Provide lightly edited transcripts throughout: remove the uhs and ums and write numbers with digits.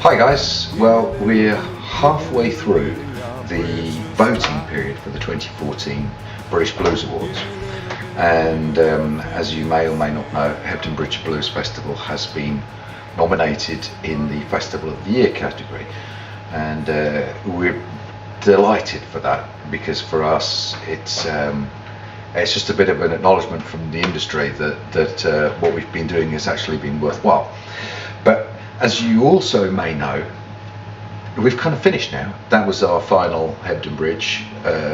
Hi guys, well we're halfway through the voting period for the 2014 British Blues Awards, and as you may or may not know, Hebden Bridge Blues Festival has been nominated in the Festival of the Year category, and we're delighted for that, because for us it's just a bit of an acknowledgement from the industry that what we've been doing has actually been worthwhile. But as you also may know, we've kind of finished now. That was our final Hebden Bridge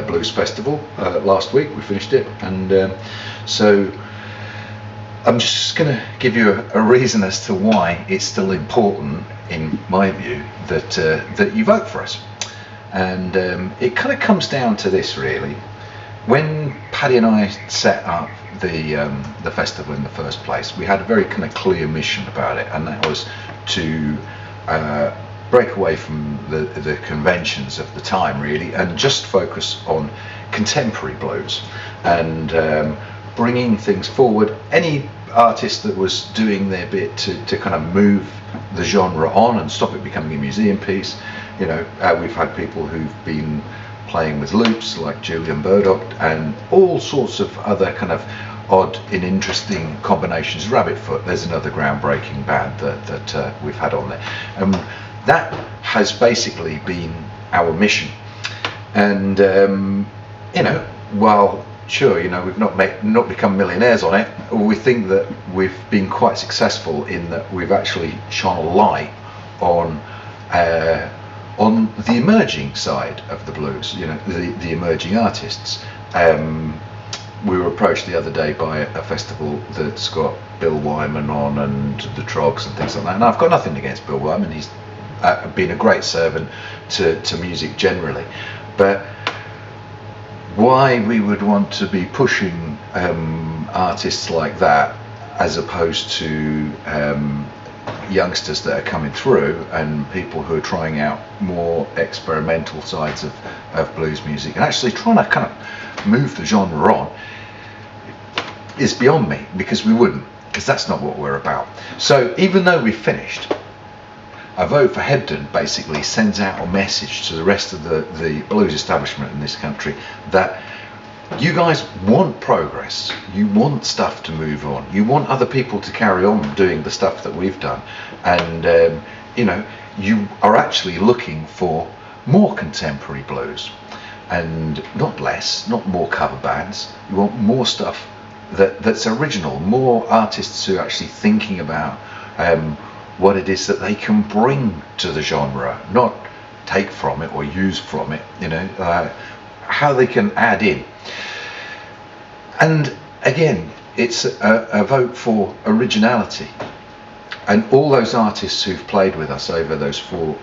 Blues Festival last week. We finished it, and so I'm just going to give you a reason as to why it's still important, in my view, that you vote for us. And it kind of comes down to this, really. When Paddy and I set up the festival in the first place, we had a very kind of clear mission about it, and that was to break away from the conventions of the time, really, and just focus on contemporary blues and bringing things forward. Any artist that was doing their bit to kind of move the genre on and stop it becoming a museum piece. You know, we've had people who've been playing with loops like Julian Burdock and all sorts of other kind of odd and interesting combinations. Rabbitfoot, there's another groundbreaking band that we've had on there. That has basically been our mission. And you know, while sure, you know, we've not become millionaires on it, we think that we've been quite successful in that we've actually shone a light on the emerging side of the blues, you know, the emerging artists. We were approached the other day by a festival that's got Bill Wyman on and the Trogs and things like that, and I've got nothing against Bill Wyman. He's been a great servant to music generally, but why we would want to be pushing artists like that as opposed to youngsters that are coming through and people who are trying out more experimental sides of blues music and actually trying to kind of move the genre on, is beyond me, because we wouldn't, because that's not what we're about. So even though we've finished, a vote for Hebden basically sends out a message to the rest of the blues establishment in this country that you guys want progress, you want stuff to move on, you want other people to carry on doing the stuff that we've done, and you know, you are actually looking for more contemporary blues, and not less, not more cover bands. You want more stuff that's original, more artists who are actually thinking about what it is that they can bring to the genre, not take from it or use from it, you know, how they can add in. And again, it's a vote for originality, and all those artists who've played with us over those four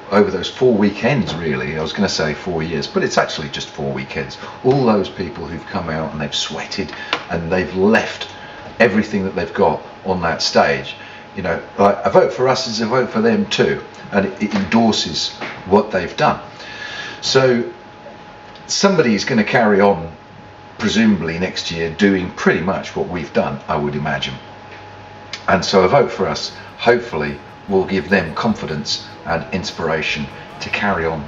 weekends, really, I was going to say 4 years, but it's actually just 4 weekends. All those people who've come out and they've sweated and they've left everything that they've got on that stage. You know, like, a vote for us is a vote for them too, and it endorses what they've done. So somebody's going to carry on, presumably next year, doing pretty much what we've done, I would imagine. And so a vote for us hopefully will give them confidence and inspiration to carry on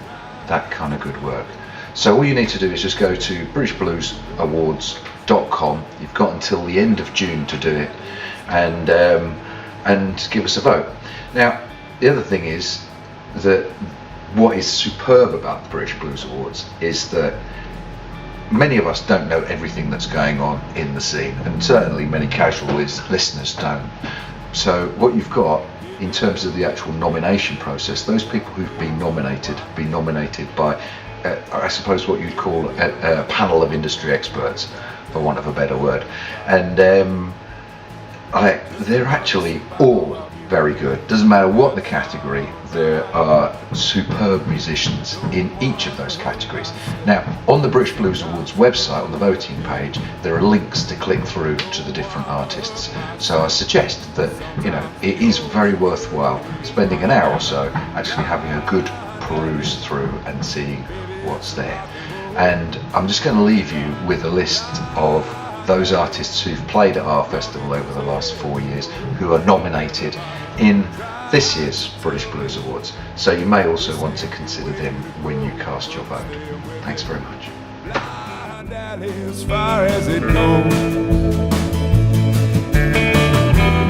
that kind of good work. So all you need to do is just go to BritishBluesAwards.com. You've got until the end of June to do it, and give us a vote. Now, the other thing is that what is superb about the British Blues Awards is that many of us don't know everything that's going on in the scene, and certainly many casual listeners don't. So what you've got in terms of the actual nomination process, those people who've been nominated by I suppose what you'd call a panel of industry experts, for want of a better word, and they're actually all very good. Doesn't matter what the category, there are superb musicians in each of those categories. Now, on the British Blues Awards website, on the voting page, there are links to click through to the different artists. So I suggest that, you know, it is very worthwhile spending an hour or so actually having a good peruse through and seeing what's there. And I'm just going to leave you with a list of those artists who've played at our festival over the last 4 years who are nominated in this year's British Blues Awards, so you may also want to consider them when you cast your vote. Thanks very much. As far as it goes,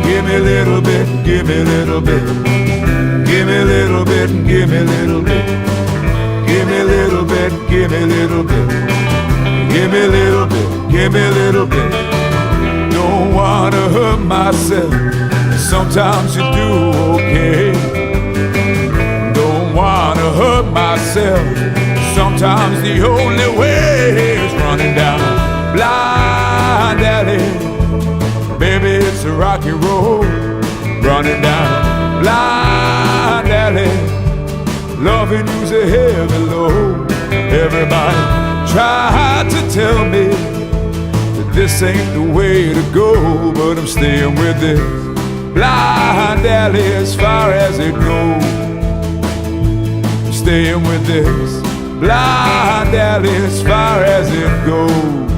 give me a little bit, give me a little bit, give me a little bit, give me a little bit, give me a little bit, give me a little bit, give me a little bit, give me a little bit. Don't wanna hurt myself, sometimes you do okay. Don't wanna hurt myself, sometimes the only way is running down a blind alley. Baby, it's a rocky road, running down a blind alley. Loving you's a heavy load. Everybody tried to tell me that this ain't the way to go, but I'm staying with this blind alley as far as it goes. I'm staying with this blind alley as far as it goes.